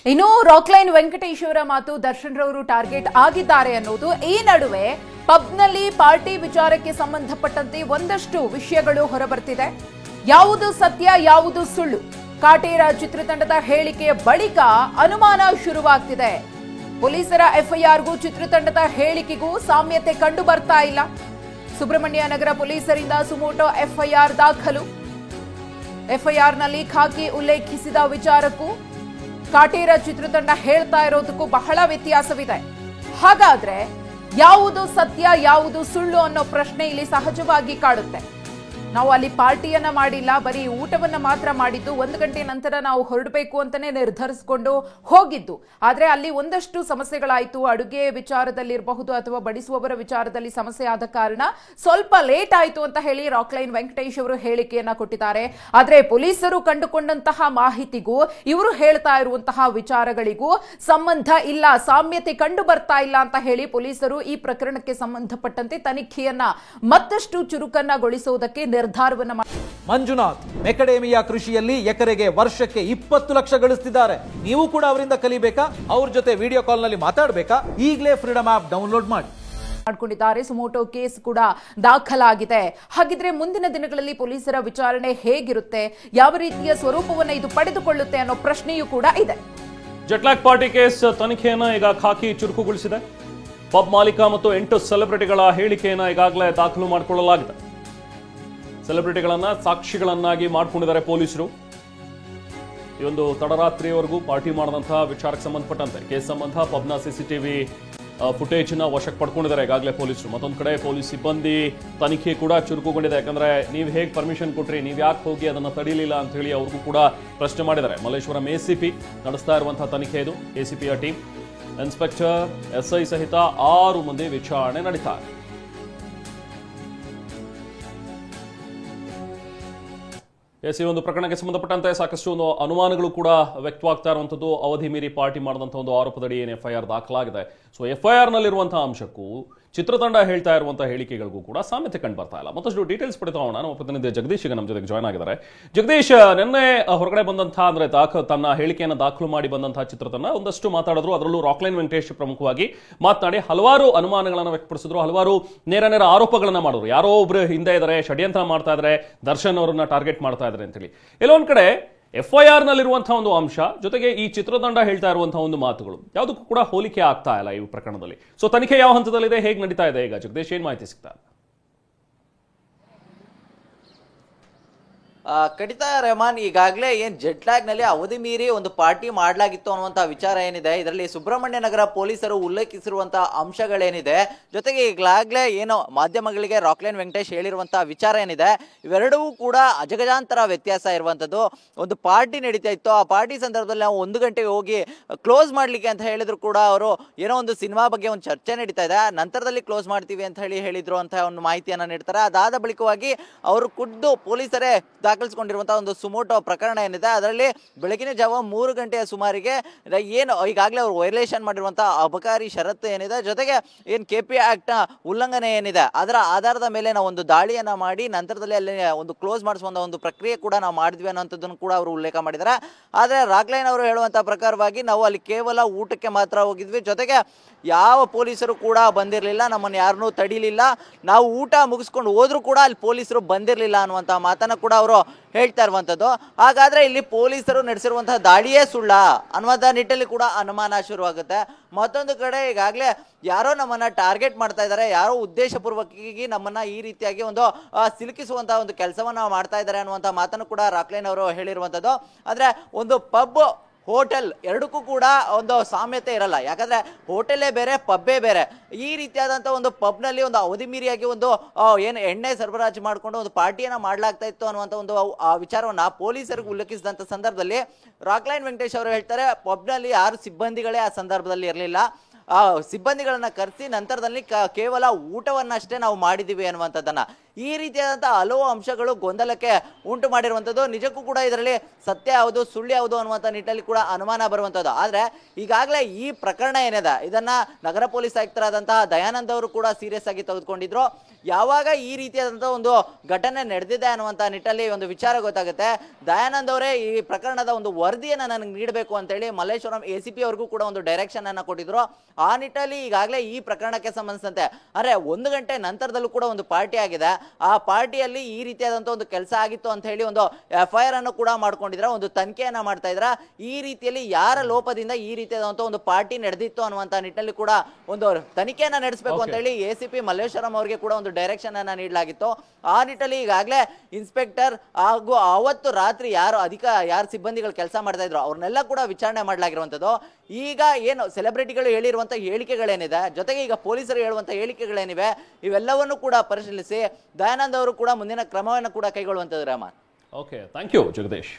ಇನ್ನು ರಾಕ್ಲೈನ್ ವೆಂಕಟೇಶ್ವರ ಮಾತು ದರ್ಶನ್ ರವರು ಟಾರ್ಗೆಟ್ ಆಗಿದ್ದಾರೆ ಅನ್ನೋದು ಈ ನಡುವೆ ಪಬ್ನಲ್ಲಿ ಪಾರ್ಟಿ ವಿಚಾರಕ್ಕೆ ಸಂಬಂಧಪಟ್ಟಂತೆ ಒಂದಷ್ಟು ವಿಷಯಗಳು ಹೊರಬರ್ತಿದೆ. ಯಾವುದು ಸತ್ಯ ಯಾವುದು ಸುಳ್ಳು? ಕಾಟೇರ ಚಿತ್ರತಂಡದ ಹೇಳಿಕೆಯ ಬಳಿಕ ಅನುಮಾನ ಶುರುವಾಗ್ತಿದೆ. ಪೊಲೀಸರ ಎಫ್ಐಆರ್ಗೂ ಚಿತ್ರತಂಡದ ಹೇಳಿಕೆಗೂ ಸಾಮ್ಯತೆ ಕಂಡು ಬರ್ತಾ ಇಲ್ಲ. ಸುಬ್ರಹ್ಮಣ್ಯ ನಗರ ಪೊಲೀಸರಿಂದ ಸುಮೋಟೋ ಎಫ್ಐಆರ್ ದಾಖಲು. ಎಫ್ಐಆರ್ನಲ್ಲಿ ಖಾಕಿ ಉಲ್ಲೇಖಿಸಿದ ವಿಚಾರಕ್ಕೂ ಕಾಟೇರ ಚಿತ್ರತಂಡ ಹೇಳ್ತಾ ಇರೋದಕ್ಕೂ ಬಹಳ ವ್ಯತ್ಯಾಸವಿದೆ. ಹಾಗಾದ್ರೆ ಯಾವುದು ಸತ್ಯ ಯಾವುದು ಸುಳ್ಳು ಅನ್ನೋ ಪ್ರಶ್ನೆ ಇಲ್ಲಿ ಸಹಜವಾಗಿ ಕಾಡುತ್ತೆ. ನಾವು ಅಲ್ಲಿ ಪಾರ್ಟಿಯನ್ನ ಮಾಡಿಲ್ಲ, ಬರೀ ಊಟವನ್ನ ಮಾತ್ರ ಮಾಡಿದ್ದು. 1 ಗಂಟೆ ನಂತರ ನಾವು ಹೊರಡಬೇಕು ಅಂತಾನೆ ನಿರ್ಧರಿಸಿಕೊಂಡು ಹೋಗಿದ್ದು. ಆದ್ರೆ ಅಲ್ಲಿ ಒಂದಷ್ಟು ಸಮಸ್ಯೆಗಳಾಯಿತು. ಅಡುಗೆ ವಿಚಾರದಲ್ಲಿರಬಹುದು ಅಥವಾ ಬಡಿಸುವವರ ವಿಚಾರದಲ್ಲಿ ಸಮಸ್ಯೆ ಆದ ಕಾರಣ ಸ್ವಲ್ಪ ಲೇಟ್ ಆಯಿತು ಅಂತ ಹೇಳಿ ರಾಕ್ಲೈನ್ ವೆಂಕಟೇಶ್ ಅವರು ಹೇಳಿಕೆಯನ್ನ ಕೊಟ್ಟಿದ್ದಾರೆ. ಆದ್ರೆ ಪೊಲೀಸರು ಕಂಡುಕೊಂಡಂತಹ ಮಾಹಿತಿಗೂ ಇವರು ಹೇಳ್ತಾ ಇರುವಂತಹ ವಿಚಾರಗಳಿಗೂ ಸಂಬಂಧ ಇಲ್ಲ, ಸಾಮ್ಯತೆ ಕಂಡು ಬರ್ತಾ ಇಲ್ಲ ಅಂತ ಹೇಳಿ ಪೊಲೀಸರು ಈ ಪ್ರಕರಣಕ್ಕೆ ಸಂಬಂಧಪಟ್ಟಂತೆ ತನಿಖೆಯನ್ನ ಮತ್ತಷ್ಟು ಚುರುಕನ್ನಗೊಳಿಸುವುದಕ್ಕೆ ನಿರ್ಧಾರವನ್ನ ಮಂಜುನಾಥ್ ಮೆಕಡೇಮಿಯಾ ಕೃಷಿಯಲ್ಲಿ ಎಕರೆಗೆ ವರ್ಷಕ್ಕೆ 20 ಲಕ್ಷ ಗಳಿಸ್ತಿದ್ದಾರೆ. ನೀವು ಕೂಡ ಅವರಿಂದ ಕಲಿಬೇಕಾ? ಅವ್ರ ಜೊತೆ ವಿಡಿಯೋ ಕಾಲ್ ನಲ್ಲಿ ಮಾತಾಡಬೇಕಾ? ಈಗಲೇ ಫ್ರೀಡಮ್ ಆಪ್ ಡೌನ್ಲೋಡ್ ಮಾಡಿಕೊಂಡಿದ್ದಾರೆ. ಸುಮೋಟೋ ಕೇಸ್ ಕೂಡ ದಾಖಲಾಗಿದೆ. ಹಾಗಿದ್ರೆ ಮುಂದಿನ ದಿನಗಳಲ್ಲಿ ಪೊಲೀಸರ ವಿಚಾರಣೆ ಹೇಗಿರುತ್ತೆ, ಯಾವ ರೀತಿಯ ಸ್ವರೂಪವನ್ನು ಇದು ಪಡೆದುಕೊಳ್ಳುತ್ತೆ ಅನ್ನೋ ಪ್ರಶ್ನೆಯೂ ಕೂಡ ಇದೆ. ಜೆಟ್ಲಾಕ್ ಪಾರ್ಟಿ ಕೇಸ್ ತನಿಖೆಯನ್ನ ಈಗ ಖಾಕಿ ಚುರುಕುಗೊಳಿಸಿದೆ. ಪಬ್ ಮಾಲೀಕ ಮತ್ತು 8 ಸೆಲೆಬ್ರಿಟಿಗಳ ಹೇಳಿಕೆಯನ್ನ ಈಗಾಗಲೇ ದಾಖಲು ಮಾಡಿಕೊಳ್ಳಲಾಗಿದೆ. ಸೆಲೆಬ್ರಿಟಿಗಳನ್ನ ಸಾಕ್ಷಿಗಳನ್ನಾಗಿ ಮಾಡಿಕೊಂಡಿದ್ದಾರೆ ಪೊಲೀಸರು. ಈ ಒಂದು ತಡರಾತ್ರಿಯವರೆಗೂ ಪಾರ್ಟಿ ಮಾಡಿದಂತಹ ವಿಚಾರಕ್ಕೆ ಸಂಬಂಧಪಟ್ಟಂತೆ ಕೇಸ್ ಸಂಬಂಧ ಪಬ್ನ ಸಿಸಿಟಿವಿ ಫುಟೇಜ್ ನ ವಶಕ್ಕೆ ಪಡ್ಕೊಂಡಿದ್ದಾರೆ ಈಗಾಗಲೇ ಪೊಲೀಸರು. ಮತ್ತೊಂದು ಕಡೆ ಪೊಲೀಸ್ ಸಿಬ್ಬಂದಿ ತನಿಖೆ ಕೂಡ ಚುರುಕುಗೊಂಡಿದೆ. ಯಾಕಂದ್ರೆ ನೀವು ಹೇಗೆ ಪರ್ಮಿಷನ್ ಕೊಟ್ರಿ, ನೀವು ಯಾಕೆ ಹೋಗಿ ಅದನ್ನ ತಡೀಲಿಲ್ಲ ಅಂತ ಹೇಳಿ ಅವ್ರಿಗೂ ಕೂಡ ಪ್ರಶ್ನೆ ಮಾಡಿದ್ದಾರೆ. ಮಲ್ಲೇಶ್ವರಂ ಎಸಿಪಿ ನಡೆಸ್ತಾ ಇರುವಂತಹ ತನಿಖೆ ಇದು. ಎಸಿಪಿಯ ಟೀಮ್, ಇನ್ಸ್ಪೆಕ್ಟರ್, ಎಸ್ಐ ಸಹಿತ 6 ಮಂದಿ ವಿಚಾರಣೆ ನಡೀತಾರೆ. ಈ ಒಂದು ಪ್ರಕರಣಕ್ಕೆ ಸಂಬಂಧಪಟ್ಟಂತೆ ಸಾಕಷ್ಟು ಒಂದು ಅನುಮಾನಗಳು ಕೂಡ ವ್ಯಕ್ತವಾಗ್ತಾ ಇರುವಂತದ್ದು. ಅವಧಿ ಮೀರಿ ಪಾರ್ಟಿ ಮಾಡಿದಂತಹ ಒಂದು ಆರೋಪದಡಿ ಏನು ಎಫ್ಐಆರ್ ದಾಖಲಾಗಿದೆ. ಸೊ ಎಫ್ಐಆರ್ ನಲ್ಲಿರುವಂತಹ ಅಂಶಕ್ಕೂ ಚಿತ್ರತಂಡ ಹೇಳ್ತಾ ಇರುವಂತಹ ಹೇಳಿಕೆಗಳಿಗೂ ಕೂಡ ಸಾಮ್ಯತೆ ಕಂಡು ಬರ್ತಾ ಇಲ್ಲ. ಮತ್ತಷ್ಟು ಡೀಟೇಲ್ಸ್ ಪಡೆದೋಣ. ನಮ್ಮ ಪ್ರತಿನಿಧಿ ಜಗದೀಶ್ ಈಗ ನಮ್ಮ ಜೊತೆಗೆ ಜಾಯ್ನ್ ಆಗಿದ್ದಾರೆ. ಜಗದೀಶ್, ನಿನ್ನೆ ಹೊರಗಡೆ ಬಂದಂತಹ ಅಂದ್ರೆ ತನ್ನ ಹೇಳಿಕೆಯನ್ನು ದಾಖಲು ಮಾಡಿ ಬಂದಂತಹ ಚಿತ್ರತಂಡ ಒಂದಷ್ಟು ಮಾತಾಡಿದ್ರು. ಅದರಲ್ಲೂ ರಾಕ್ಲೈನ್ ವೆಂಕಟೇಶ್ ಪ್ರಮುಖವಾಗಿ ಮಾತನಾಡಿ ಹಲವಾರು ಅನುಮಾನಗಳನ್ನು ವ್ಯಕ್ತಪಡಿಸಿದ್ರು, ಹಲವಾರು ನೇರ ಆರೋಪಗಳನ್ನ ಮಾಡಿದ್ರು. ಯಾರೋ ಒಬ್ರು ಹಿಂದೆ ಇದ್ದಾರೆ, ಷಡ್ಯಂತ್ರ ಮಾಡ್ತಾ ಇದ್ದಾರೆ, ದರ್ಶನ್ ಅವರನ್ನ ಟಾರ್ಗೆಟ್ ಮಾಡ್ತಾ ಇದ್ದಾರೆ ಅಂತೇಳಿ. ಎಲ್ಲೊಂದ್ ಕಡೆ ಎಫ್ಐಆರ್ ನಲ್ಲಿರುವಂತಹ ಒಂದು ಅಂಶ ಜೊತೆಗೆ ಈ ಚಿತ್ರತಂಡ ಹೇಳ್ತಾ ಇರುವಂತಹ ಒಂದು ಮಾತುಗಳು ಯಾವುದಕ್ಕೂ ಕೂಡ ಹೋಲಿಕೆ ಆಗ್ತಾ ಇಲ್ಲ ಈ ಪ್ರಕರಣದಲ್ಲಿ. ಸೊ ತನಿಖೆ ಯಾವ ಹಂತದಲ್ಲಿದೆ, ಹೇಗೆ ನಡೀತಾ ಇದೆ ಈಗ ಜಗದೀಶ್, ಏನ್ ಮಾಹಿತಿ ಸಿಗ್ತಾ ಇದೆ? ಖಂಡಿತ ರೆಹಮಾನ್, ಈಗಾಗಲೇ ಏನು ಜೆಟ್ಲಾಗ್ ನಲ್ಲಿ ಅವಧಿ ಮೀರಿ ಒಂದು ಪಾರ್ಟಿ ಮಾಡಲಾಗಿತ್ತು ಅನ್ನುವಂತಹ ವಿಚಾರ ಏನಿದೆ, ಇದರಲ್ಲಿ ಸುಬ್ರಹ್ಮಣ್ಯ ನಗರ ಪೊಲೀಸರು ಉಲ್ಲೇಖಿಸಿರುವಂತಹ ಅಂಶಗಳೇನಿದೆ, ಜೊತೆಗೆ ಈಗಾಗಲೇ ಏನು ಮಾಧ್ಯಮಗಳಿಗೆ ರಾಕ್ಲೈನ್ ವೆಂಕಟೇಶ್ ಹೇಳಿರುವಂತಹ ವಿಚಾರ ಏನಿದೆ, ಇವೆರಡೂ ಕೂಡ ಅಜಗಜಾಂತರ ವ್ಯತ್ಯಾಸ ಇರುವಂತದ್ದು. ಒಂದು ಪಾರ್ಟಿ ನಡೀತಾ ಇತ್ತು, ಆ ಪಾರ್ಟಿ ಸಂದರ್ಭದಲ್ಲಿ ನಾವು 1 ಗಂಟೆಗೆ ಹೋಗಿ ಕ್ಲೋಸ್ ಮಾಡ್ಲಿಕ್ಕೆ ಅಂತ ಹೇಳಿದ್ರು ಕೂಡ ಅವರು ಏನೋ ಒಂದು ಸಿನಿಮಾ ಬಗ್ಗೆ ಒಂದು ಚರ್ಚೆ ನಡೀತಾ ಇದೆ, ನಂತರದಲ್ಲಿ ಕ್ಲೋಸ್ ಮಾಡ್ತೀವಿ ಅಂತ ಹೇಳಿದ್ರು ಅಂತ ಒಂದು ಮಾಹಿತಿಯನ್ನ ನೀಡ್ತಾರೆ. ಅದಾದ ಬಳಿಕವಾಗಿ ಅವರು ಖುದ್ದು ಪೊಲೀಸರೇ ದಾಖಲಿಸಿಕೊಂಡಿರುವಂತಹ ಒಂದು ಸುಮೋಟೋ ಪ್ರಕರಣ ಏನಿದೆ, ಅದರಲ್ಲಿ ಬೆಳಗಿನ ಜಾವ 3 ಗಂಟೆಯ ಸುಮಾರಿಗೆ ಏನು ಈಗಾಗಲೇ ಅವರು ವೈಲೇಷನ್ ಮಾಡಿರುವಂತಹ ಅಬಕಾರಿ ಷರತ್ತು ಏನಿದೆ, ಜೊತೆಗೆ ಏನು KP ಆಕ್ಟ್ ನ ಉಲ್ಲಂಘನೆ ಏನಿದೆ, ಅದರ ಆಧಾರದ ಮೇಲೆ ನಾವು ಒಂದು ದಾಳಿಯನ್ನ ಮಾಡಿ ನಂತರದಲ್ಲಿ ಅಲ್ಲಿ ಒಂದು ಕ್ಲೋಸ್ ಮಾಡಿಸುವಂತ ಒಂದು ಪ್ರಕ್ರಿಯೆ ಕೂಡ ನಾವು ಮಾಡಿದ್ವಿ ಅನ್ನೋಂಥದ್ದನ್ನು ಕೂಡ ಅವರು ಉಲ್ಲೇಖ ಮಾಡಿದ್ದಾರೆ. ಆದರೆ ರಾಕ್ಲೈನ್ ಅವರು ಹೇಳುವಂತಹ ಪ್ರಕಾರವಾಗಿ ನಾವು ಅಲ್ಲಿ ಕೇವಲ ಊಟಕ್ಕೆ ಮಾತ್ರ ಹೋಗಿದ್ವಿ, ಜೊತೆಗೆ ಯಾವ ಪೊಲೀಸರು ಕೂಡ ಬಂದಿರಲಿಲ್ಲ, ನಮ್ಮನ್ನು ಯಾರನ್ನೂ ತಡಿಲಿಲ್ಲ, ನಾವು ಊಟ ಮುಗಿಸ್ಕೊಂಡು ಹೋದ್ರೂ ಕೂಡ ಅಲ್ಲಿ ಪೊಲೀಸರು ಬಂದಿರಲಿಲ್ಲ ಅನ್ನುವಂಥ ಮಾತನ್ನು ಕೂಡ ಅವರು ಹೇಳ್ತಾ ಇರುವಂಥದ್ದು. ಹಾಗಾದ್ರೆ ಇಲ್ಲಿ ಪೊಲೀಸರು ನಡೆಸಿರುವಂತಹ ದಾಳಿಯೇ ಸುಳ್ಳ ಅನ್ನುವಂಥ ನಿಟ್ಟಲ್ಲಿ ಕೂಡ ಅನುಮಾನ ಶುರುವಾಗುತ್ತೆ. ಮತ್ತೊಂದು ಕಡೆ ಈಗಾಗಲೇ ಯಾರೋ ನಮ್ಮನ್ನ ಟಾರ್ಗೆಟ್ ಮಾಡ್ತಾ ಇದ್ದಾರೆ, ಯಾರೋ ಉದ್ದೇಶಪೂರ್ವಕವಾಗಿ ನಮ್ಮನ್ನ ಈ ರೀತಿಯಾಗಿ ಒಂದು ಸಿಲುಕಿಸುವಂತಹ ಒಂದು ಕೆಲಸವನ್ನ ಮಾಡ್ತಾ ಇದ್ದಾರೆ ಅನ್ನುವಂಥ ಮಾತನ್ನು ಕೂಡ ರಾಕ್ಲೈನ್ ಅವರು ಹೇಳಿರುವಂಥದ್ದು. ಅಂದ್ರೆ ಒಂದು ಪಬ್ ಹೋಟೆಲ್ ಎರಡಕ್ಕೂ ಕೂಡ ಒಂದು ಸಾಮ್ಯತೆ ಇರಲ್ಲ. ಯಾಕಂದ್ರೆ ಹೋಟೆಲೇ ಬೇರೆ, ಪಬ್ಬೇ ಬೇರೆ. ಈ ರೀತಿಯಾದಂಥ ಒಂದು ಪಬ್ನಲ್ಲಿ ಒಂದು ಅವಧಿ ಮೀರಿಯಾಗಿ ಒಂದು ಏನು ಎಣ್ಣೆ ಸರಬರಾಜು ಮಾಡಿಕೊಂಡು ಒಂದು ಪಾರ್ಟಿಯನ್ನ ಮಾಡಲಾಗ್ತಾ ಇತ್ತು ಅನ್ನುವಂಥ ಒಂದು ವಿಚಾರವನ್ನ ಪೊಲೀಸರಿಗೆ ಉಲ್ಲೇಖಿಸಿದಂಥ ಸಂದರ್ಭದಲ್ಲಿ ರಾಕ್ಲೈನ್ ವೆಂಕಟೇಶ್ ಅವರು ಹೇಳ್ತಾರೆ, ಪಬ್ನಲ್ಲಿ ಯಾರು ಸಿಬ್ಬಂದಿಗಳೇ ಆ ಸಂದರ್ಭದಲ್ಲಿ ಇರಲಿಲ್ಲ, ಸಿಬ್ಬಂದಿಗಳನ್ನ ಕರೆಸಿ ನಂತರದಲ್ಲಿ ಕೇವಲ ಊಟವನ್ನಷ್ಟೇ ನಾವು ಮಾಡಿದೀವಿ ಅನ್ನುವಂಥದ್ದನ್ನ. ಈ ರೀತಿಯಾದಂತಹ ಹಲವು ಅಂಶಗಳು ಗೊಂದಲಕ್ಕೆ ಉಂಟು ಮಾಡಿರುವಂತದ್ದು. ನಿಜಕ್ಕೂ ಕೂಡ ಇದರಲ್ಲಿ ಸತ್ಯ ಯಾವುದು ಸುಳ್ಳು ಯಾವುದು ಅನ್ನುವಂಥ ನಿಟ್ಟಿನಲ್ಲಿ ಕೂಡ ಅನುಮಾನ ಬರುವಂತದ್ದು. ಆದ್ರೆ ಈಗಾಗಲೇ ಈ ಪ್ರಕರಣ ಏನಿದೆ ಇದನ್ನ ನಗರ ಪೊಲೀಸ್ ಆಯುಕ್ತರಾದಂತಹ ದಯಾನಂದ್ ಅವರು ಕೂಡ ಸೀರಿಯಸ್ ಆಗಿ ತೆಗೆದುಕೊಂಡಿದ್ರು. ಯಾವಾಗ ಈ ರೀತಿಯಾದಂತಹ ಒಂದು ಘಟನೆ ನಡೆದಿದೆ ಅನ್ನುವಂತ ನಿಟ್ಟಲ್ಲಿ ಒಂದು ವಿಚಾರ ಗೊತ್ತಾಗುತ್ತೆ, ದಯಾನಂದ್ ಅವರೇ ಈ ಪ್ರಕರಣದ ಒಂದು ವರದಿಯನ್ನ ನನಗೆ ನೀಡಬೇಕು ಅಂತ ಹೇಳಿ ಮಲ್ಲೇಶ್ವರಂ ACP ಅವ್ರಿಗೂ ಕೂಡ ಒಂದು ಡೈರೆಕ್ಷನ್ ಅನ್ನ ಕೊಟ್ಟಿದ್ರು. ಆ ನಿಟ್ಟಲ್ಲಿ ಈಗಾಗಲೇ ಈ ಪ್ರಕರಣಕ್ಕೆ ಸಂಬಂಧಿಸಿದಂತೆ ಅಂದ್ರೆ 1 ಗಂಟೆ ನಂತರದಲ್ಲೂ ಕೂಡ ಒಂದು ಪಾರ್ಟಿ ಆಗಿದೆ. ಆ ಪಾರ್ಟಿಯಲ್ಲಿ ಈ ರೀತಿಯಾದಂತಹ ಒಂದು ಕೆಲಸ ಆಗಿತ್ತು ಅಂತ ಹೇಳಿ ಒಂದು FIR ಅನ್ನು ಕೂಡ ಮಾಡ್ಕೊಂಡಿದ್ರ, ಒಂದು ತನಿಖೆಯನ್ನ ಮಾಡ್ತಾ ಇದ್ರ. ಈ ರೀತಿಯಲ್ಲಿ ಯಾರ ಲೋಪದಿಂದ ಈ ರೀತಿಯಾದಂತಹ ಒಂದು ಪಾರ್ಟಿ ನಡೆದಿತ್ತು ಅನ್ನುವಂತ ನಿಟ್ಟಿನಲ್ಲಿ ಕೂಡ ಒಂದು ತನಿಖೆಯನ್ನ ನಡೆಸಬೇಕು ಅಂತ ಹೇಳಿ ACP ಮಲ್ಲೇಶ್ವರಂ ಅವರಿಗೆ ಕೂಡ ಒಂದು ಡೈರೆಕ್ಷನ್ ಅನ್ನ ನೀಡಲಾಗಿತ್ತು. ಆ ನಿಟ್ಟಲ್ಲಿ ಈಗಾಗಲೇ ಇನ್ಸ್ಪೆಕ್ಟರ್ ಹಾಗೂ ಅವತ್ತು ರಾತ್ರಿ ಯಾರು ಸಿಬ್ಬಂದಿಗಳು ಕೆಲಸ ಮಾಡ್ತಾ ಇದ್ರು ಅವ್ರನ್ನೆಲ್ಲ ಕೂಡ ವಿಚಾರಣೆ ಮಾಡಲಾಗಿರುವಂತದ್ದು. ಈಗ ಏನು ಸೆಲೆಬ್ರಿಟಿಗಳು ಹೇಳಿರುವಂತ ಹೇಳಿಕೆಗಳೇನಿದೆ, ಜೊತೆಗೆ ಈಗ ಪೊಲೀಸರು ಹೇಳುವಂತ ಹೇಳಿಕೆಗಳೇನಿವೆ, ಇವೆಲ್ಲವನ್ನು ಕೂಡ ಪರಿಶೀಲಿಸಿ ದಯಾನಂದ್ ಅವರು ಕೂಡ ಮುಂದಿನ ಕ್ರಮವನ್ನು ಕೂಡ ಕೈಗೊಳ್ಳುವಂತದ್ದು. Rahman. Okay, thank you Jagadish.